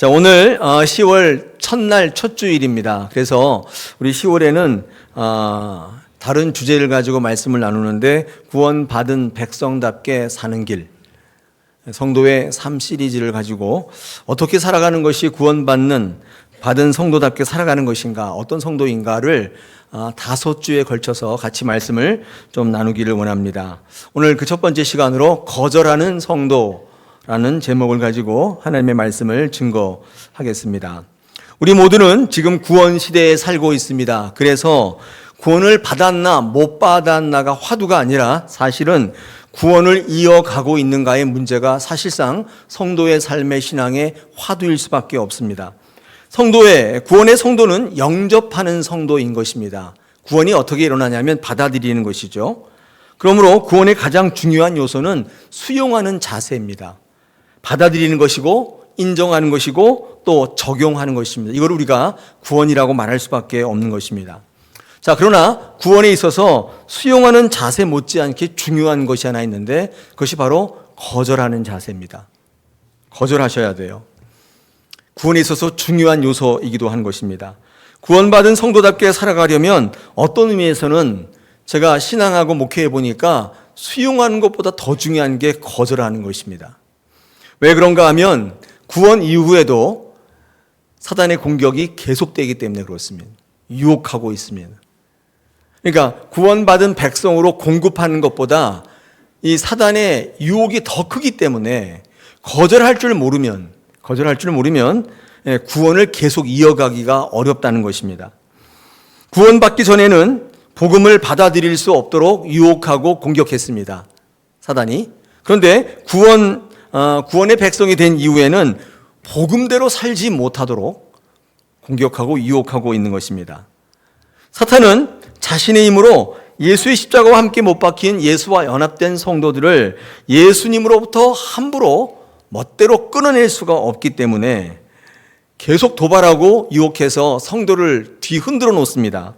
자, 오늘 10월 첫날 첫 주일입니다. 그래서 우리 10월에는 다른 주제를 가지고 말씀을 나누는데 구원받은 백성답게 사는 길, 성도의 삶 시리즈를 가지고 어떻게 살아가는 것이 구원받는 받은 성도답게 살아가는 것인가, 어떤 성도인가를 5주에 걸쳐서 같이 말씀을 좀 나누기를 원합니다. 오늘 그 첫 번째 시간으로 거절하는 성도라는 제목을 가지고 하나님의 말씀을 증거하겠습니다. 우리 모두는 지금 구원 시대에 살고 있습니다. 그래서 구원을 받았나 못 받았나가 화두가 아니라 사실은 구원을 이어가고 있는가의 문제가 사실상 성도의 삶의 신앙의 화두일 수밖에 없습니다. 구원의 성도는 영접하는 성도인 것입니다. 구원이 어떻게 일어나냐면 받아들이는 것이죠. 그러므로 구원의 가장 중요한 요소는 수용하는 자세입니다. 받아들이는 것이고 인정하는 것이고 또 적용하는 것입니다. 이걸 우리가 구원이라고 말할 수밖에 없는 것입니다. 자, 그러나 구원에 있어서 수용하는 자세 못지않게 중요한 것이 하나 있는데 그것이 바로 거절하는 자세입니다. 거절하셔야 돼요. 구원에 있어서 중요한 요소이기도 한 것입니다. 구원받은 성도답게 살아가려면 어떤 의미에서는 제가 신앙하고 목회해 보니까 수용하는 것보다 더 중요한 게 거절하는 것입니다. 왜 그런가 하면 구원 이후에도 사단의 공격이 계속되기 때문에 그렇습니다. 유혹하고 있습니다. 그러니까 구원받은 백성으로 공급하는 것보다 이 사단의 유혹이 더 크기 때문에 거절할 줄 모르면 구원을 계속 이어가기가 어렵다는 것입니다. 구원받기 전에는 복음을 받아들일 수 없도록 유혹하고 공격했습니다. 사단이. 그런데 구원의 백성이 된 이후에는 복음대로 살지 못하도록 공격하고 유혹하고 있는 것입니다. 사탄은 자신의 힘으로 예수의 십자가와 함께 못 박힌 예수와 연합된 성도들을 예수님으로부터 함부로 멋대로 끊어낼 수가 없기 때문에 계속 도발하고 유혹해서 성도를 뒤흔들어 놓습니다.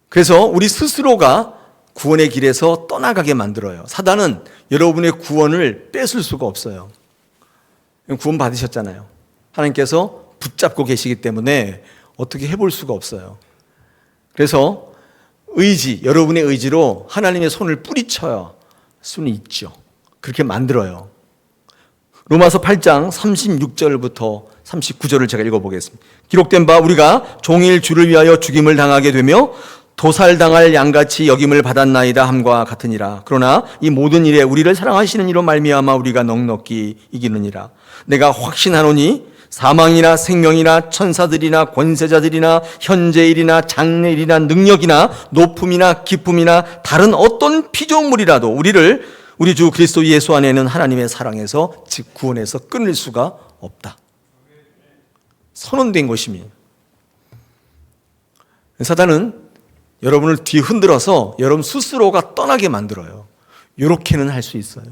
그래서 우리 스스로가 구원의 길에서 떠나가게 만들어요. 사단은 여러분의 구원을 뺏을 수가 없어요. 구원 받으셨잖아요. 하나님께서 붙잡고 계시기 때문에 어떻게 해볼 수가 없어요. 그래서 여러분의 의지로 하나님의 손을 뿌리쳐야 수는 있죠. 그렇게 만들어요. 로마서 8장 36절부터 39절을 제가 읽어보겠습니다. 기록된 바 우리가 종일 주를 위하여 죽임을 당하게 되며 도살당할 양같이 여김을 받았나이다 함과 같으니라. 그러나 이 모든 일에 우리를 사랑하시는 이로 말미암아 우리가 넉넉히 이기느니라. 내가 확신하노니 사망이나 생명이나 천사들이나 권세자들이나 현재일이나 장래일이나 능력이나 높음이나 기쁨이나 다른 어떤 피조물이라도 우리 주 그리스도 예수 안에는 하나님의 사랑에서 즉 구원에서 끊을 수가 없다. 선언된 것입니다. 사단은 여러분을 뒤흔들어서 여러분 스스로가 떠나게 만들어요. 이렇게는 할 수 있어요.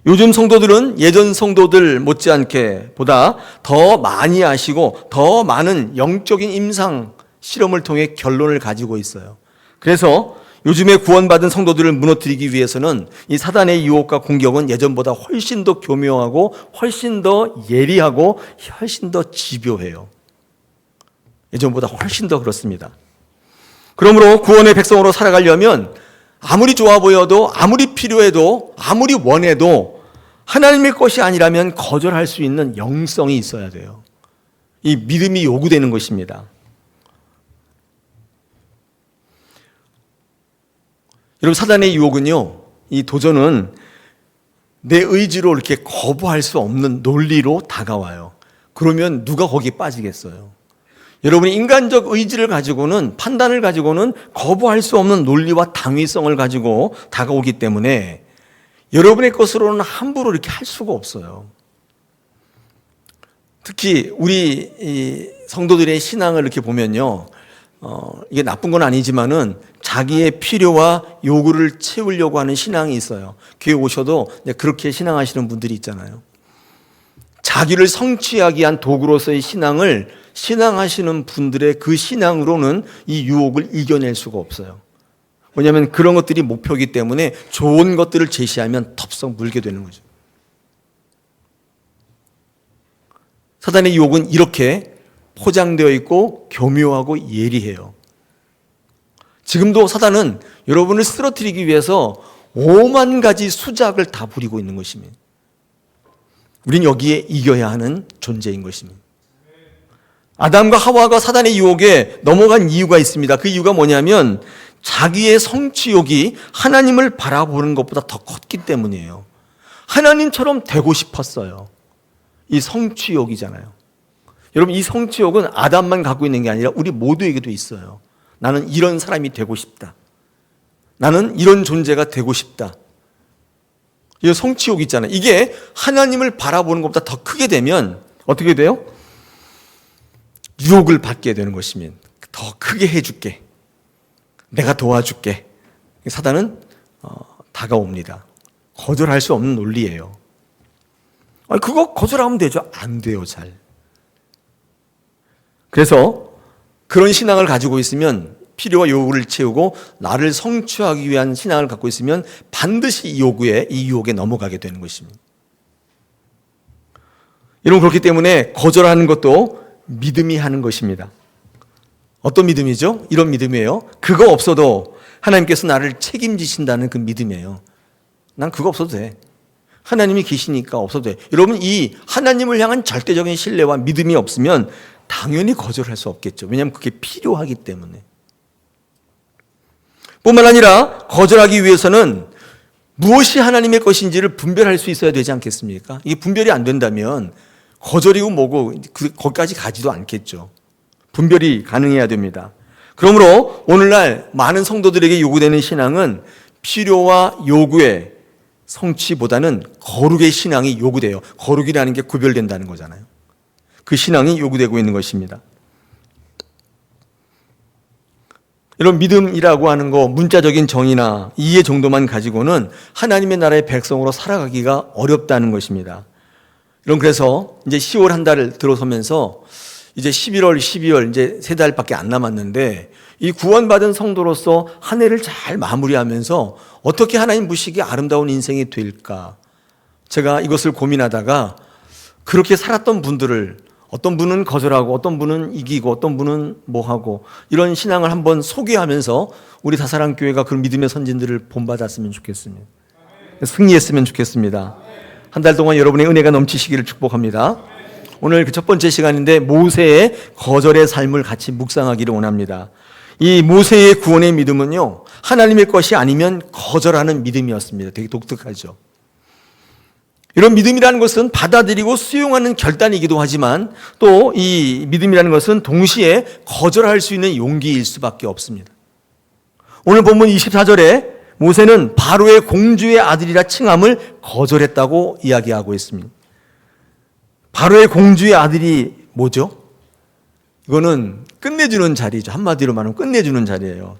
요즘 성도들은 예전 성도들 못지않게 보다 더 많이 아시고 더 많은 영적인 임상 실험을 통해 결론을 가지고 있어요. 그래서 요즘에 구원받은 성도들을 무너뜨리기 위해서는 이 사단의 유혹과 공격은 예전보다 훨씬 더 교묘하고 훨씬 더 예리하고 훨씬 더 집요해요. 예전보다 훨씬 더 그렇습니다. 그러므로 구원의 백성으로 살아가려면 아무리 좋아 보여도 아무리 필요해도 아무리 원해도 하나님의 것이 아니라면 거절할 수 있는 영성이 있어야 돼요. 이 믿음이 요구되는 것입니다. 여러분, 사단의 유혹은요, 이 도전은 내 의지로 이렇게 거부할 수 없는 논리로 다가와요. 그러면 누가 거기에 빠지겠어요? 여러분이 인간적 의지를 가지고는, 판단을 가지고는 거부할 수 없는 논리와 당위성을 가지고 다가오기 때문에 여러분의 것으로는 함부로 이렇게 할 수가 없어요. 특히 우리 이 성도들의 신앙을 이렇게 보면요, 이게 나쁜 건 아니지만은 자기의 필요와 요구를 채우려고 하는 신앙이 있어요. 교회 오셔도 그렇게 신앙하시는 분들이 있잖아요. 자기를 성취하기 위한 도구로서의 신앙을 신앙하시는 분들의 그 신앙으로는 이 유혹을 이겨낼 수가 없어요. 왜냐하면 그런 것들이 목표이기 때문에 좋은 것들을 제시하면 덥석 물게 되는 거죠. 사단의 유혹은 이렇게 포장되어 있고 교묘하고 예리해요. 지금도 사단은 여러분을 쓰러뜨리기 위해서 5만 가지 수작을 다 부리고 있는 것입니다. 우린 여기에 이겨야 하는 존재인 것입니다. 아담과 하와가 사단의 유혹에 넘어간 이유가 있습니다. 그 이유가 뭐냐면 자기의 성취욕이 하나님을 바라보는 것보다 더 컸기 때문이에요. 하나님처럼 되고 싶었어요. 이 성취욕이잖아요. 여러분, 이 성취욕은 아담만 갖고 있는 게 아니라 우리 모두에게도 있어요. 나는 이런 사람이 되고 싶다. 나는 이런 존재가 되고 싶다. 이 성취욕 있잖아요. 이게 하나님을 바라보는 것보다 더 크게 되면 어떻게 돼요? 유혹을 받게 되는 것이면 더 크게 해줄게. 내가 도와줄게. 사단은 다가옵니다. 거절할 수 없는 논리예요. 그거 거절하면 되죠. 안 돼요, 잘. 그래서 그런 신앙을 가지고 있으면 필요와 요구를 채우고 나를 성취하기 위한 신앙을 갖고 있으면 반드시 이 유혹에 넘어가게 되는 것입니다. 여러분, 그렇기 때문에 거절하는 것도 믿음이 하는 것입니다. 어떤 믿음이죠? 이런 믿음이에요. 그거 없어도 하나님께서 나를 책임지신다는 그 믿음이에요. 난 그거 없어도 돼. 하나님이 계시니까 없어도 돼. 여러분, 이 하나님을 향한 절대적인 신뢰와 믿음이 없으면 당연히 거절할 수 없겠죠. 왜냐하면 그게 필요하기 때문에. 뿐만 아니라 거절하기 위해서는 무엇이 하나님의 것인지를 분별할 수 있어야 되지 않겠습니까? 이게 분별이 안 된다면 거절이고 뭐고 거기까지 가지도 않겠죠. 분별이 가능해야 됩니다. 그러므로 오늘날 많은 성도들에게 요구되는 신앙은 필요와 요구의 성취보다는 거룩의 신앙이 요구돼요. 거룩이라는 게 구별된다는 거잖아요. 그 신앙이 요구되고 있는 것입니다. 이런 믿음이라고 하는 거 문자적인 정의나 이해 정도만 가지고는 하나님의 나라의 백성으로 살아가기가 어렵다는 것입니다. 여러분, 그래서 이제 10월 한 달을 들어서면서 이제 11월, 12월 이제 3달밖에 안 남았는데 이 구원받은 성도로서 한 해를 잘 마무리하면서 어떻게 하나님 보시기에 아름다운 인생이 될까? 제가 이것을 고민하다가 그렇게 살았던 분들을 어떤 분은 거절하고 어떤 분은 이기고 어떤 분은 뭐하고 이런 신앙을 한번 소개하면서 우리 다사랑교회가 그런 믿음의 선진들을 본받았으면 좋겠습니다. 승리했으면 좋겠습니다. 한 달 동안 여러분의 은혜가 넘치시기를 축복합니다. 오늘 그 첫 번째 시간인데 모세의 거절의 삶을 같이 묵상하기를 원합니다. 이 모세의 구원의 믿음은요, 하나님의 것이 아니면 거절하는 믿음이었습니다. 되게 독특하죠. 이런 믿음이라는 것은 받아들이고 수용하는 결단이기도 하지만 또 이 믿음이라는 것은 동시에 거절할 수 있는 용기일 수밖에 없습니다. 오늘 본문 24절에 모세는 바로의 공주의 아들이라 칭함을 거절했다고 이야기하고 있습니다. 바로의 공주의 아들이 뭐죠? 이거는 끝내주는 자리죠. 한마디로 말하면 끝내주는 자리예요.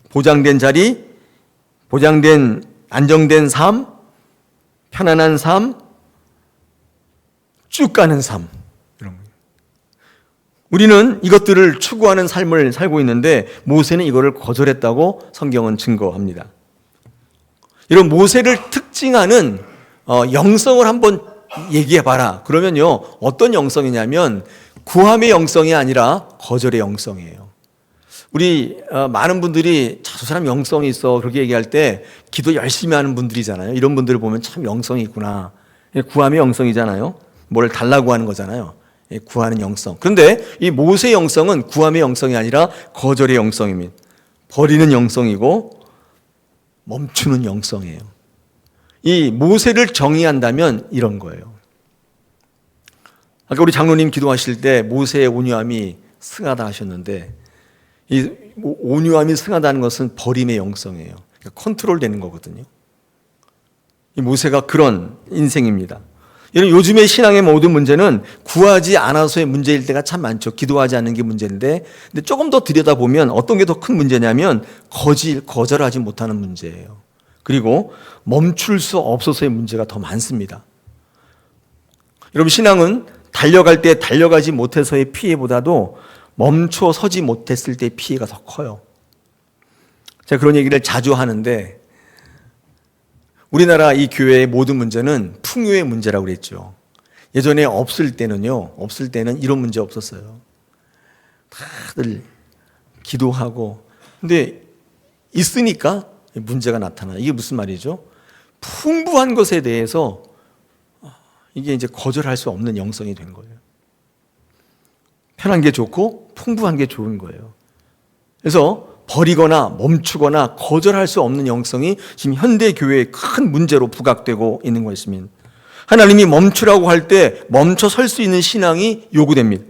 보장된 자리, 보장된 안정된 삶, 편안한 삶, 쭉 가는 삶. 이런 거예요. 우리는 이것들을 추구하는 삶을 살고 있는데 모세는 이거를 거절했다고 성경은 증거합니다. 이런 모세를 특징하는 영성을 한번 얘기해봐라. 그러면요, 어떤 영성이냐면 구함의 영성이 아니라 거절의 영성이에요. 우리 많은 분들이 저 사람 영성이 있어 그렇게 얘기할 때 기도 열심히 하는 분들이잖아요. 이런 분들을 보면 참 영성이 있구나. 구함의 영성이잖아요. 뭘 달라고 하는 거잖아요. 구하는 영성. 그런데 이 모세의 영성은 구함의 영성이 아니라 거절의 영성입니다. 버리는 영성이고 멈추는 영성이에요. 이 모세를 정의한다면 이런 거예요. 아까 우리 장로님 기도하실 때 모세의 온유함이 승하다 하셨는데 이 온유함이 승하다는 것은 버림의 영성이에요. 그러니까 컨트롤되는 거거든요. 이 모세가 그런 인생입니다. 여러분, 요즘의 신앙의 모든 문제는 구하지 않아서의 문제일 때가 참 많죠. 기도하지 않는 게 문제인데, 근데 조금 더 들여다보면 어떤 게 더 큰 문제냐면 거절하지 못하는 문제예요. 그리고 멈출 수 없어서의 문제가 더 많습니다. 여러분, 신앙은 달려갈 때 달려가지 못해서의 피해보다도 멈춰 서지 못했을 때 피해가 더 커요. 제가 그런 얘기를 자주 하는데 우리나라 이 교회의 모든 문제는 풍요의 문제라고 그랬죠. 예전에 없을 때는 이런 문제 없었어요. 다들 기도하고. 근데 있으니까 문제가 나타나. 이게 무슨 말이죠? 풍부한 것에 대해서 이게 이제 거절할 수 없는 영성이 된 거예요. 편한 게 좋고 풍부한 게 좋은 거예요. 그래서 버리거나 멈추거나 거절할 수 없는 영성이 지금 현대 교회에 큰 문제로 부각되고 있는 것입니다. 하나님이 멈추라고 할 때 멈춰 설 수 있는 신앙이 요구됩니다.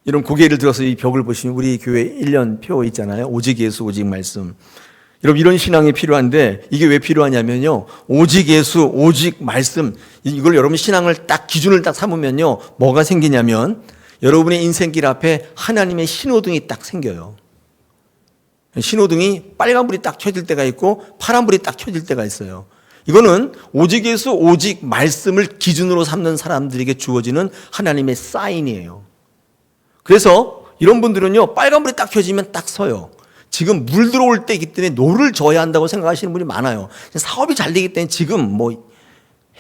이런 고개를 들어서 이 벽을 보시면 우리 교회 1년 표 있잖아요. 오직 예수, 오직 말씀. 여러분, 이런 신앙이 필요한데 이게 왜 필요하냐면요. 오직 예수, 오직 말씀. 이걸 여러분 신앙을 딱 기준을 딱 삼으면요. 뭐가 생기냐면 여러분의 인생길 앞에 하나님의 신호등이 딱 생겨요. 신호등이 빨간불이 딱 켜질 때가 있고 파란불이 딱 켜질 때가 있어요. 이거는 오직 예수, 오직 말씀을 기준으로 삼는 사람들에게 주어지는 하나님의 사인이에요. 그래서 이런 분들은요, 빨간불이 딱 켜지면 딱 서요. 지금 물 들어올 때이기 때문에 노를 져야 한다고 생각하시는 분이 많아요. 사업이 잘 되기 때문에 지금 뭐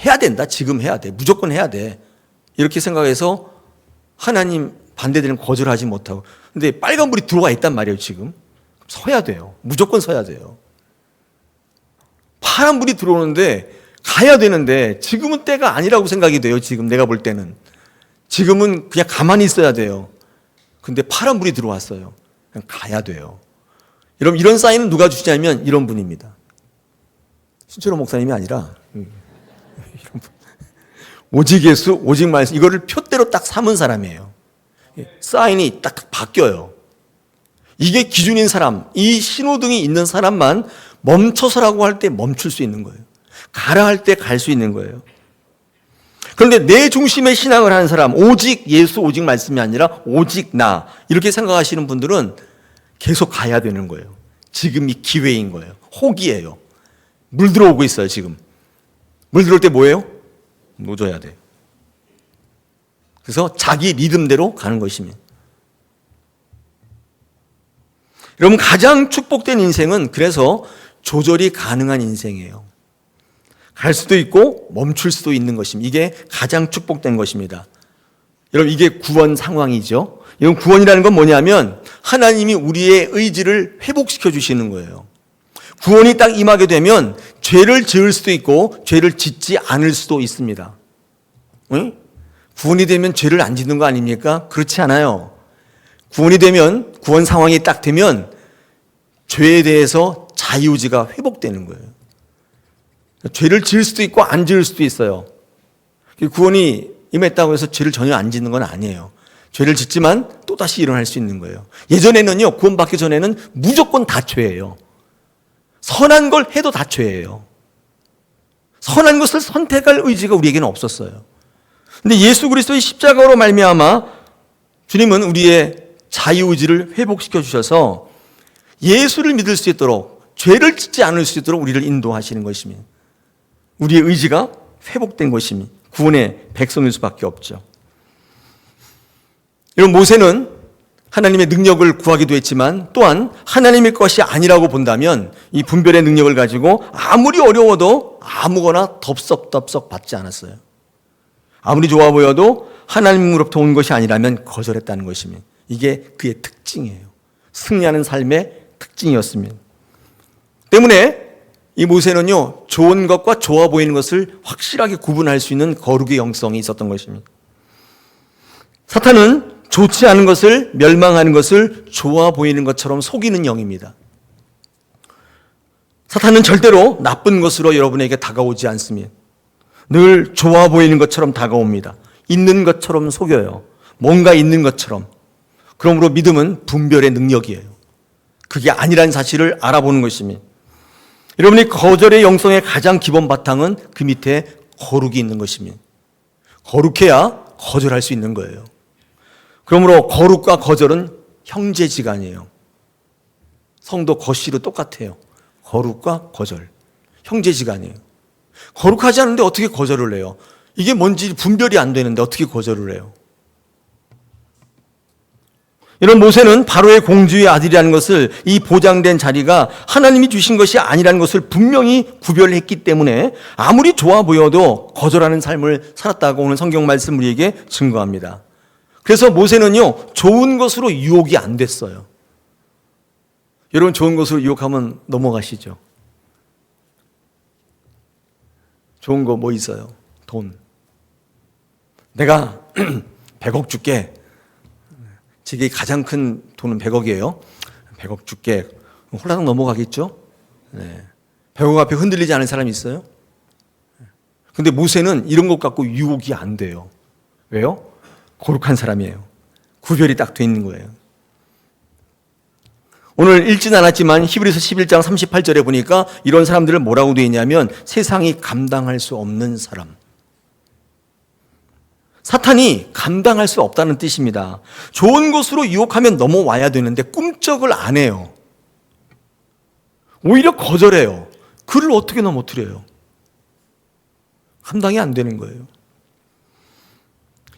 해야 된다. 지금 해야 돼. 무조건 해야 돼. 이렇게 생각해서 하나님 반대되는 거절하지 못하고. 근데 빨간불이 들어와 있단 말이에요, 지금. 서야 돼요. 무조건 서야 돼요. 파란불이 들어오는데 가야 되는데 지금은 때가 아니라고 생각이 돼요, 지금 내가 볼 때는. 지금은 그냥 가만히 있어야 돼요. 근데 파란불이 들어왔어요. 그냥 가야 돼요. 여러분, 이런 사인은 누가 주시냐면 이런 분입니다. 신철호 목사님이 아니라 오직 예수, 오직 말씀, 이거를 표대로 딱 삼은 사람이에요. 사인이 딱 바뀌어요. 이게 기준인 사람, 이 신호등이 있는 사람만 멈춰서라고 할 때 멈출 수 있는 거예요. 가라 할 때 갈 수 있는 거예요. 그런데 내 중심의 신앙을 하는 사람, 오직 예수, 오직 말씀이 아니라 오직 나, 이렇게 생각하시는 분들은 계속 가야 되는 거예요. 지금이 기회인 거예요. 혹이에요. 물 들어오고 있어요, 지금. 물 들어올 때 뭐예요? 놓줘야 돼요. 그래서 자기 리듬대로 가는 것입니다. 여러분, 가장 축복된 인생은 그래서 조절이 가능한 인생이에요. 갈 수도 있고 멈출 수도 있는 것입니다. 이게 가장 축복된 것입니다. 여러분, 이게 구원 상황이죠. 이건 구원이라는 건 뭐냐면 하나님이 우리의 의지를 회복시켜 주시는 거예요. 구원이 딱 임하게 되면 죄를 지을 수도 있고 죄를 짓지 않을 수도 있습니다. 응? 구원이 되면 죄를 안 짓는 거 아닙니까? 그렇지 않아요. 구원이 되면, 구원 상황이 딱 되면 죄에 대해서 자유의지가 회복되는 거예요. 죄를 지을 수도 있고 안 지을 수도 있어요. 구원이 임했다고 해서 죄를 전혀 안 짓는 건 아니에요. 죄를 짓지만 또다시 일어날 수 있는 거예요. 예전에는요, 구원받기 전에는 무조건 다 죄예요. 선한 걸 해도 다 죄예요. 선한 것을 선택할 의지가 우리에게는 없었어요. 근데 예수 그리스도의 십자가로 말미암아 주님은 우리의 자유의지를 회복시켜 주셔서 예수를 믿을 수 있도록, 죄를 짓지 않을 수 있도록 우리를 인도하시는 것입니다. 우리의 의지가 회복된 것입니다. 구원의 백성일 수밖에 없죠. 이런 모세는 하나님의 능력을 구하기도 했지만 또한 하나님의 것이 아니라고 본다면 이 분별의 능력을 가지고 아무리 어려워도 아무거나 덥석덥석 받지 않았어요. 아무리 좋아 보여도 하나님으로부터 온 것이 아니라면 거절했다는 것입니다. 이게 그의 특징이에요. 승리하는 삶의 특징이었습니다. 때문에 이 모세는요, 좋은 것과 좋아 보이는 것을 확실하게 구분할 수 있는 거룩의 영성이 있었던 것입니다. 사탄은 좋지 않은 것을, 멸망하는 것을 좋아 보이는 것처럼 속이는 영입니다. 사탄은 절대로 나쁜 것으로 여러분에게 다가오지 않습니다. 늘 좋아 보이는 것처럼 다가옵니다. 있는 것처럼 속여요. 뭔가 있는 것처럼. 그러므로 믿음은 분별의 능력이에요. 그게 아니라는 사실을 알아보는 것입니다. 여러분이 거절의 영성의 가장 기본 바탕은 그 밑에 거룩이 있는 것입니다. 거룩해야 거절할 수 있는 거예요. 그러므로 거룩과 거절은 형제지간이에요. 성도 거실도 똑같아요. 거룩과 거절, 형제지간이에요. 거룩하지 않은데 어떻게 거절을 해요? 이게 뭔지 분별이 안 되는데 어떻게 거절을 해요? 이런 모세는 바로의 공주의 아들이라는 것을, 이 보장된 자리가 하나님이 주신 것이 아니라는 것을 분명히 구별했기 때문에 아무리 좋아 보여도 거절하는 삶을 살았다고 오늘 성경 말씀 우리에게 증거합니다. 그래서 모세는요, 좋은 것으로 유혹이 안 됐어요. 여러분, 좋은 것으로 유혹하면 넘어가시죠. 좋은 거 뭐 있어요? 돈. 내가 100억 줄게. 지금 가장 큰 돈은 100억이에요. 100억 줄게. 홀라당 넘어가겠죠? 네. 100억 앞에 흔들리지 않은 사람이 있어요? 근데 모세는 이런 것 갖고 유혹이 안 돼요. 왜요? 거룩한 사람이에요. 구별이 딱 돼 있는 거예요. 오늘 읽진 않았지만 히브리서 11장 38절에 보니까 이런 사람들을 뭐라고 되어 있냐면 세상이 감당할 수 없는 사람. 사탄이 감당할 수 없다는 뜻입니다. 좋은 것으로 유혹하면 넘어와야 되는데 꿈쩍을 안 해요. 오히려 거절해요. 그를 어떻게 넘어뜨려요? 감당이 안 되는 거예요.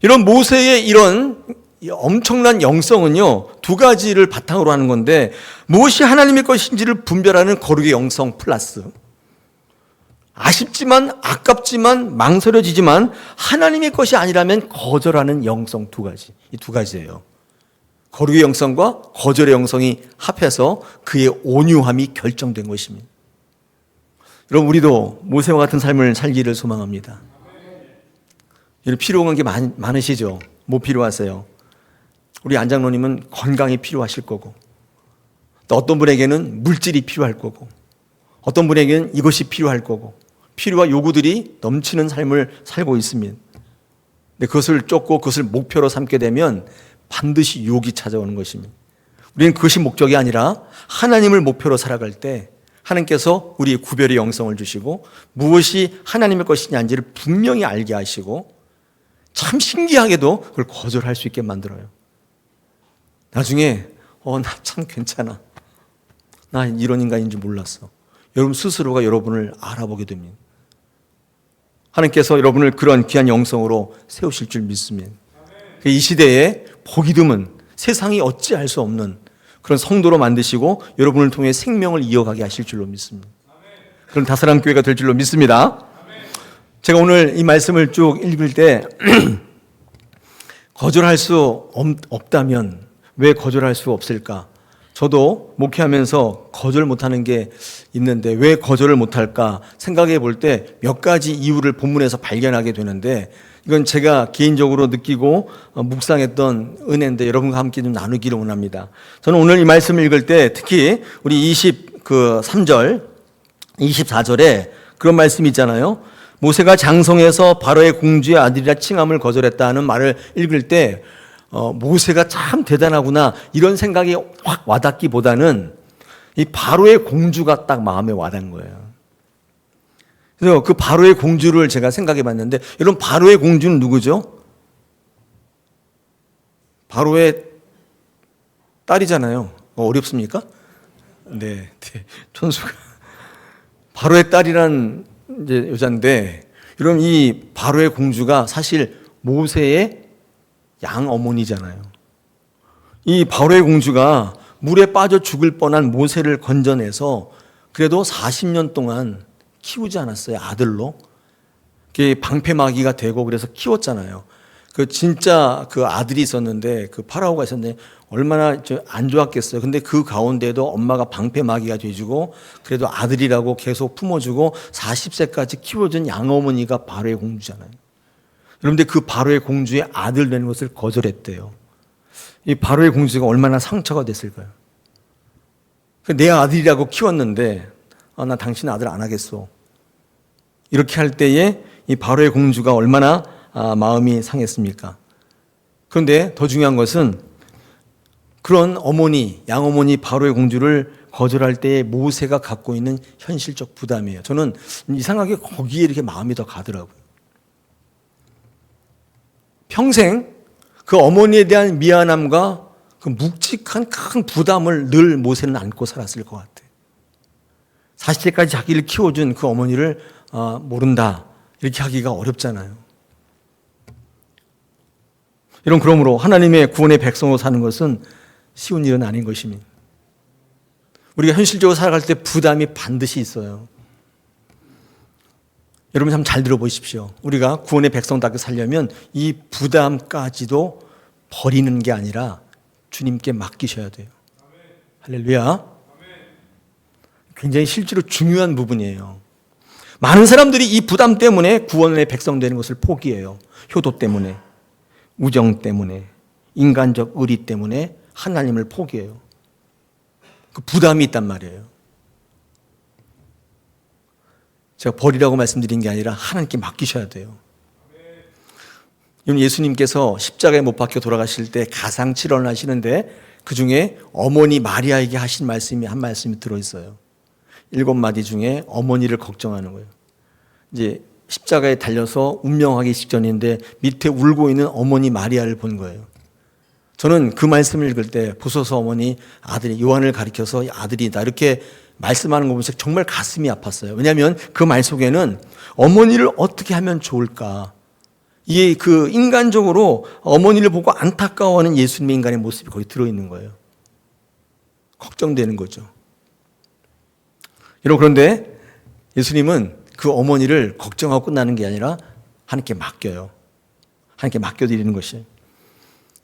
이런 모세의 이런 엄청난 영성은요, 두 가지를 바탕으로 하는 건데, 무엇이 하나님의 것인지를 분별하는 거룩의 영성 플러스, 아쉽지만 아깝지만 망설여지지만 하나님의 것이 아니라면 거절하는 영성, 두 가지. 이 두 가지예요. 거룩의 영성과 거절의 영성이 합해서 그의 온유함이 결정된 것입니다. 여러분, 우리도 모세와 같은 삶을 살기를 소망합니다. 여러분, 필요한 게 많으시죠? 뭐 필요하세요? 우리 안장로님은 건강이 필요하실 거고, 또 어떤 분에게는 물질이 필요할 거고, 어떤 분에게는 이것이 필요할 거고, 필요와 요구들이 넘치는 삶을 살고 있습니다. 근데 그것을 쫓고 그것을 목표로 삼게 되면 반드시 유혹이 찾아오는 것입니다. 우리는 그것이 목적이 아니라 하나님을 목표로 살아갈 때 하나님께서 우리의 구별의 영성을 주시고 무엇이 하나님의 것이냐인지를 분명히 알게 하시고, 참 신기하게도 그걸 거절할 수 있게 만들어요. 나중에 나 참 괜찮아, 나 이런 인간인 줄 몰랐어. 여러분 스스로가 여러분을 알아보게 됩니다. 하나님께서 여러분을 그런 귀한 영성으로 세우실 줄 믿습니다. 이 시대에 보기 드문, 세상이 어찌할 수 없는 그런 성도로 만드시고 여러분을 통해 생명을 이어가게 하실 줄로 믿습니다. 그런 다사람 교회가 될 줄로 믿습니다. 제가 오늘 이 말씀을 쭉 읽을 때 거절할 수 없다면 왜 거절할 수 없을까? 저도 목회하면서 거절 못하는 게 있는데 왜 거절을 못할까 생각해 볼 때 몇 가지 이유를 본문에서 발견하게 되는데, 이건 제가 개인적으로 느끼고 묵상했던 은혜인데 여러분과 함께 좀 나누기를 원합니다. 저는 오늘 이 말씀을 읽을 때 특히 우리 23절, 24절에 그런 말씀이 있잖아요. 모세가 장성해서 바로의 공주의 아들이라 칭함을 거절했다는 말을 읽을 때 모세가 참 대단하구나 이런 생각이 확 와닿기보다는 이 바로의 공주가 딱 마음에 와닿은 거예요. 그래서 그 바로의 공주를 제가 생각해 봤는데, 여러분 바로의 공주는 누구죠? 바로의 딸이잖아요. 어렵습니까? 네, 천수가 바로의 딸이란 이제 여자인데, 여러분 이 바로의 공주가 사실 모세의 양어머니잖아요. 이 바로의 공주가 물에 빠져 죽을 뻔한 모세를 건져내서 그래도 40년 동안 키우지 않았어요. 아들로. 그게 방패막이가 되고 그래서 키웠잖아요. 그 진짜 그 아들이 있었는데, 그 파라오가 있었는데 얼마나 안 좋았겠어요. 근데 그 가운데도 엄마가 방패막이가 돼주고 그래도 아들이라고 계속 품어주고 40세까지 키워준 양어머니가 바로의 공주잖아요. 그런데 그 바로의 공주의 아들 되는 것을 거절했대요. 이 바로의 공주가 얼마나 상처가 됐을까요? 내 아들이라고 키웠는데 나 당신 아들 안 하겠어. 이렇게 할 때에 이 바로의 공주가 얼마나 마음이 상했습니까? 그런데 더 중요한 것은 그런 어머니, 양어머니 바로의 공주를 거절할 때에 모세가 갖고 있는 현실적 부담이에요. 저는 이상하게 거기에 이렇게 마음이 더 가더라고요. 평생 그 어머니에 대한 미안함과 그 묵직한 큰 부담을 늘 모세는 안고 살았을 것 같아요. 40세까지 자기를 키워준 그 어머니를 모른다 이렇게 하기가 어렵잖아요. 그러므로 하나님의 구원의 백성으로 사는 것은 쉬운 일은 아닌 것입니다. 우리가 현실적으로 살아갈 때 부담이 반드시 있어요. 여러분 참 잘 들어보십시오. 우리가 구원의 백성답게 살려면 이 부담까지도 버리는 게 아니라 주님께 맡기셔야 돼요. 할렐루야. 굉장히 실제로 중요한 부분이에요. 많은 사람들이 이 부담 때문에 구원의 백성 되는 것을 포기해요. 효도 때문에, 우정 때문에, 인간적 의리 때문에 하나님을 포기해요. 그 부담이 있단 말이에요. 제가 버리라고 말씀드린 게 아니라 하나님께 맡기셔야 돼요. 예수님께서 십자가에 못 박혀 돌아가실 때 가상칠언을 하시는데 그 중에 어머니 마리아에게 하신 말씀이 한 말씀이 들어있어요. 7마디 중에 어머니를 걱정하는 거예요. 이제 십자가에 달려서 운명하기 직전인데 밑에 울고 있는 어머니 마리아를 본 거예요. 저는 그 말씀을 읽을 때 보소서 어머니 아들이 요한을 가리켜서 아들이다 이렇게 말씀하는 거 보면서 정말 가슴이 아팠어요. 왜냐하면 그 말 속에는 어머니를 어떻게 하면 좋을까, 이게 그 인간적으로 어머니를 보고 안타까워하는 예수님의 인간의 모습이 거기 들어있는 거예요. 걱정되는 거죠. 여러분, 그런데 예수님은 그 어머니를 걱정하고 끝나는 게 아니라 하나님께 맡겨요. 하나님께 맡겨드리는 것이.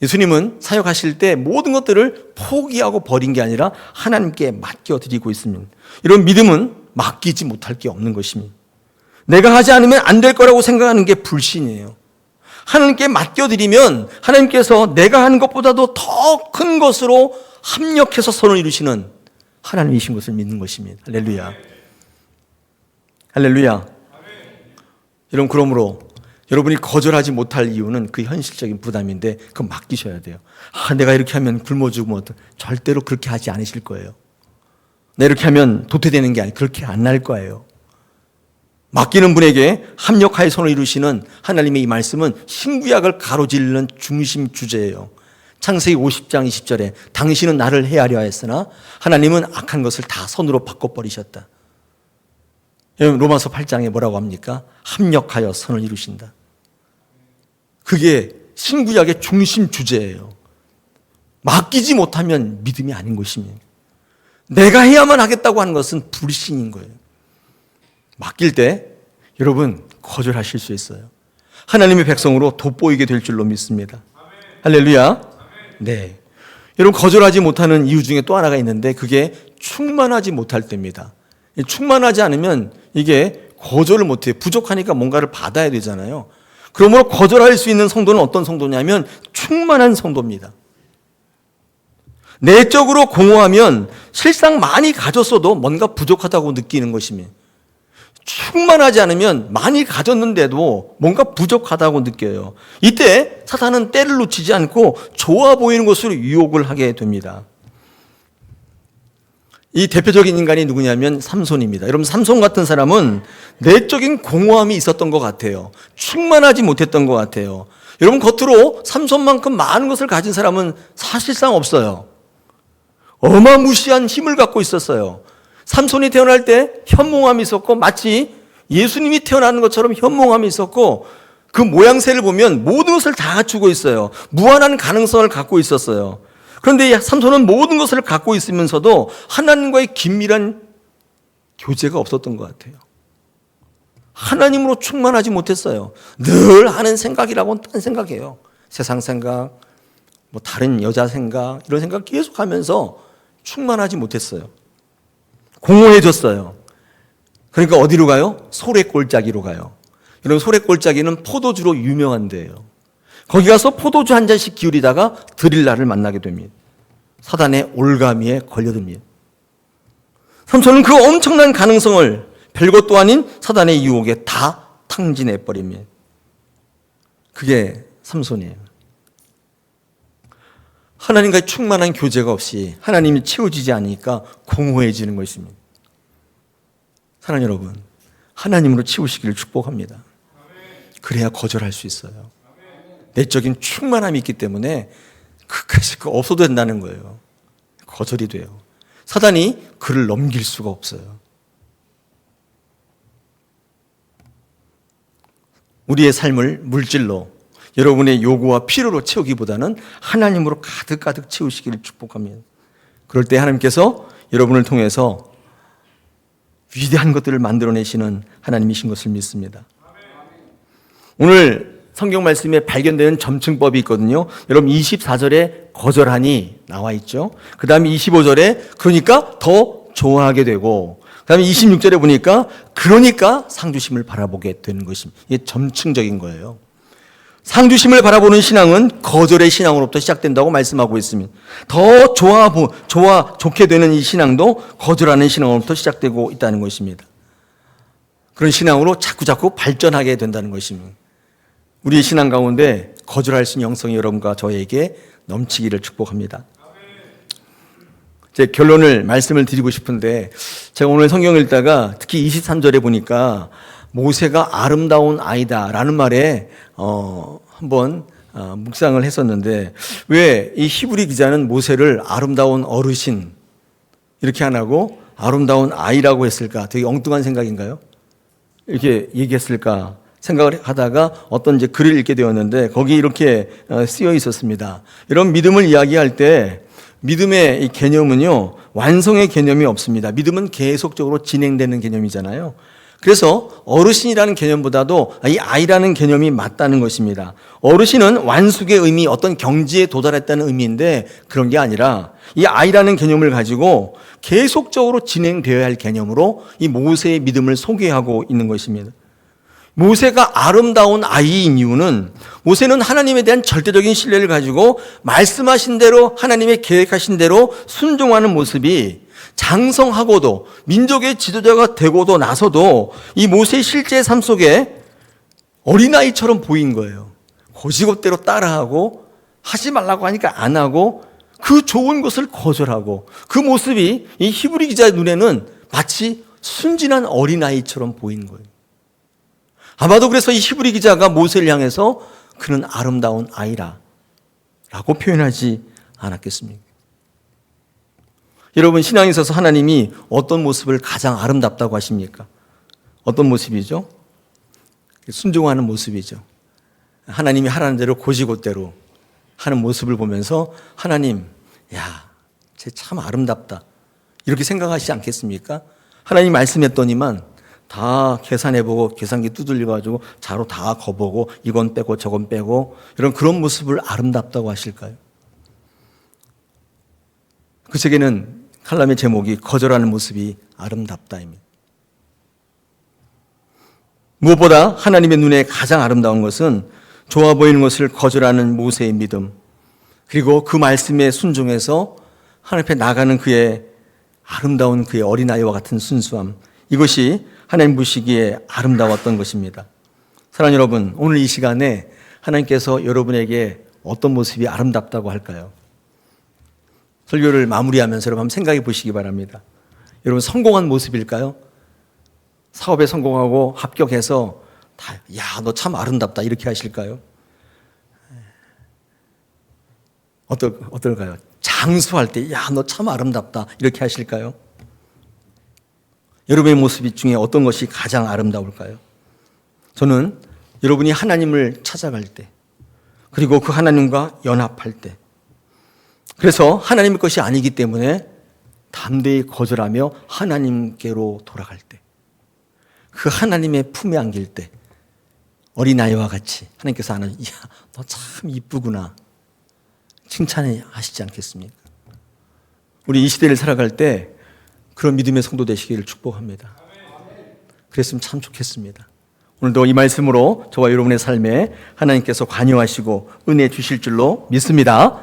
예수님은 사역하실 때 모든 것들을 포기하고 버린 게 아니라 하나님께 맡겨드리고 있습니다. 이런 믿음은 맡기지 못할 게 없는 것입니다. 내가 하지 않으면 안 될 거라고 생각하는 게 불신이에요. 하나님께 맡겨드리면 하나님께서 내가 하는 것보다도 더 큰 것으로 합력해서 선을 이루시는 하나님이신 것을 믿는 것입니다. 할렐루야. 할렐루야. 여러분, 그러므로 여러분이 거절하지 못할 이유는 그 현실적인 부담인데 그건 맡기셔야 돼요. 내가 이렇게 하면 굶어 죽으면 절대로 그렇게 하지 않으실 거예요. 내가 이렇게 하면 도태되는 게 아니고 그렇게 안 날 거예요. 맡기는 분에게 합력하여 선을 이루시는 하나님의 이 말씀은 신구약을 가로지르는 중심 주제예요. 창세기 50장 20절에 당신은 나를 헤아려 하였으나 하나님은 악한 것을 다 선으로 바꿔버리셨다. 로마서 8장에 뭐라고 합니까? 합력하여 선을 이루신다. 그게 신구약의 중심 주제예요. 맡기지 못하면 믿음이 아닌 것입니다. 내가 해야만 하겠다고 하는 것은 불신인 거예요. 맡길 때 여러분 거절하실 수 있어요. 하나님의 백성으로 돋보이게 될 줄로 믿습니다. 할렐루야. 네. 여러분, 거절하지 못하는 이유 중에 또 하나가 있는데 그게 충만하지 못할 때입니다. 충만하지 않으면 이게 거절을 못해요. 부족하니까 뭔가를 받아야 되잖아요. 그러므로 거절할 수 있는 성도는 어떤 성도냐면 충만한 성도입니다. 내적으로 공허하면 실상 많이 가졌어도 뭔가 부족하다고 느끼는 것입니다. 충만하지 않으면 많이 가졌는데도 뭔가 부족하다고 느껴요. 이때 사탄은 때를 놓치지 않고 좋아 보이는 것으로 유혹을 하게 됩니다. 이 대표적인 인간이 누구냐면 삼손입니다. 여러분, 삼손 같은 사람은 내적인 공허함이 있었던 것 같아요. 충만하지 못했던 것 같아요. 여러분, 겉으로 삼손만큼 많은 것을 가진 사람은 사실상 없어요. 어마무시한 힘을 갖고 있었어요. 삼손이 태어날 때 현몽함이 있었고 마치 예수님이 태어나는 것처럼 현몽함이 있었고 그 모양새를 보면 모든 것을 다 갖추고 있어요. 무한한 가능성을 갖고 있었어요. 그런데 삼손은 모든 것을 갖고 있으면서도 하나님과의 긴밀한 교제가 없었던 것 같아요. 하나님으로 충만하지 못했어요. 늘 하는 생각이라고는 딴 생각이에요. 세상 생각, 뭐 다른 여자 생각, 이런 생각 계속하면서 충만하지 못했어요. 공허해졌어요. 그러니까 어디로 가요? 소래골짜기로 가요. 여러분, 소래골짜기는 포도주로 유명한 데예요. 거기 가서 포도주 한 잔씩 기울이다가 드릴라를 만나게 됩니다. 사단의 올가미에 걸려듭니다. 삼손은 그 엄청난 가능성을 별것도 아닌 사단의 유혹에 다 탕진해버립니다. 그게 삼손이에요. 하나님과의 충만한 교제가 없이 하나님이 채워지지 않으니까 공허해지는 것입니다. 사랑하는 여러분, 하나님으로 채우시기를 축복합니다. 그래야 거절할 수 있어요. 내적인 충만함이 있기 때문에 그것이 없어도 된다는 거예요. 거절이 돼요. 사단이 그를 넘길 수가 없어요. 우리의 삶을 물질로, 여러분의 요구와 필요로 채우기보다는 하나님으로 가득가득 채우시기를 축복합니다. 그럴 때 하나님께서 여러분을 통해서 위대한 것들을 만들어내시는 하나님이신 것을 믿습니다. 오늘 성경 말씀에 발견되는 점층법이 있거든요. 여러분 24절에 거절하니 나와 있죠. 그 다음에 25절에 그러니까 더 좋아하게 되고, 그 다음에 26절에 보니까 그러니까 상주심을 바라보게 되는 것입니다. 이게 점층적인 거예요. 상주심을 바라보는 신앙은 거절의 신앙으로부터 시작된다고 말씀하고 있습니다. 더 좋게 되는 이 신앙도 거절하는 신앙으로부터 시작되고 있다는 것입니다. 그런 신앙으로 자꾸자꾸 발전하게 된다는 것입니다. 우리의 신앙 가운데 거절할 수 있는 영성이 여러분과 저에게 넘치기를 축복합니다. 제 결론을 말씀을 드리고 싶은데, 제가 오늘 성경을 읽다가 특히 23절에 보니까 모세가 아름다운 아이다라는 말에 한번 묵상을 했었는데, 왜 이 히브리 기자는 모세를 아름다운 어르신 이렇게 안 하고 아름다운 아이라고 했을까? 되게 엉뚱한 생각인가요? 이렇게 얘기했을까 생각을 하다가 어떤 이제 글을 읽게 되었는데, 거기 이렇게 쓰여 있었습니다. 이런 믿음을 이야기할 때 믿음의 이 개념은요, 완성의 개념이 없습니다. 믿음은 계속적으로 진행되는 개념이잖아요. 그래서 어르신이라는 개념보다도 이 아이라는 개념이 맞다는 것입니다. 어르신은 완숙의 의미, 어떤 경지에 도달했다는 의미인데, 그런 게 아니라 이 아이라는 개념을 가지고 계속적으로 진행되어야 할 개념으로 이 모세의 믿음을 소개하고 있는 것입니다. 모세가 아름다운 아이인 이유는, 모세는 하나님에 대한 절대적인 신뢰를 가지고 말씀하신 대로 하나님의 계획하신 대로 순종하는 모습이 장성하고도 민족의 지도자가 되고도 나서도 이 모세의 실제 삶 속에 어린아이처럼 보인 거예요. 고지곳대로 따라하고, 하지 말라고 하니까 안 하고, 그 좋은 것을 거절하고, 그 모습이 이 히브리 기자의 눈에는 마치 순진한 어린아이처럼 보인 거예요. 아마도 그래서 이 히브리 기자가 모세를 향해서 그는 아름다운 아이라 라고 표현하지 않았겠습니까? 여러분, 신앙에 있어서 하나님이 어떤 모습을 가장 아름답다고 하십니까? 어떤 모습이죠? 순종하는 모습이죠. 하나님이 하라는 대로 고지곳대로 하는 모습을 보면서 하나님, 야, 쟤 참 아름답다, 이렇게 생각하시지 않겠습니까? 하나님 말씀했더니만 다 계산해보고 계산기 두들려가지고 자로 다 거보고 이건 빼고 저건 빼고, 이런 그런 모습을 아름답다고 하실까요? 그 책에는 칼럼의 제목이 거절하는 모습이 아름답다입니다. 무엇보다 하나님의 눈에 가장 아름다운 것은 좋아 보이는 것을 거절하는 모세의 믿음, 그리고 그 말씀에 순종해서 하나님 앞에 나가는 그의 아름다운 그의 어린아이와 같은 순수함, 이것이 하나님 보시기에 아름다웠던 것입니다. 사랑하는 여러분, 오늘 이 시간에 하나님께서 여러분에게 어떤 모습이 아름답다고 할까요? 설교를 마무리하면서 여러분 한번 생각해 보시기 바랍니다. 여러분, 성공한 모습일까요? 사업에 성공하고 합격해서 다, 야, 너 참 아름답다, 이렇게 하실까요? 어떨까요? 장수할 때, 야, 너 참 아름답다, 이렇게 하실까요? 여러분의 모습 중에 어떤 것이 가장 아름다울까요? 저는 여러분이 하나님을 찾아갈 때, 그리고 그 하나님과 연합할 때, 그래서 하나님의 것이 아니기 때문에 담대히 거절하며 하나님께로 돌아갈 때, 그 하나님의 품에 안길 때, 어린아이와 같이 하나님께서 하는, 야, 너 참 이쁘구나, 칭찬하시지 않겠습니까? 우리 이 시대를 살아갈 때 그런 믿음의 성도 되시기를 축복합니다. 그랬으면 참 좋겠습니다. 오늘도 이 말씀으로 저와 여러분의 삶에 하나님께서 관여하시고 은혜 주실 줄로 믿습니다.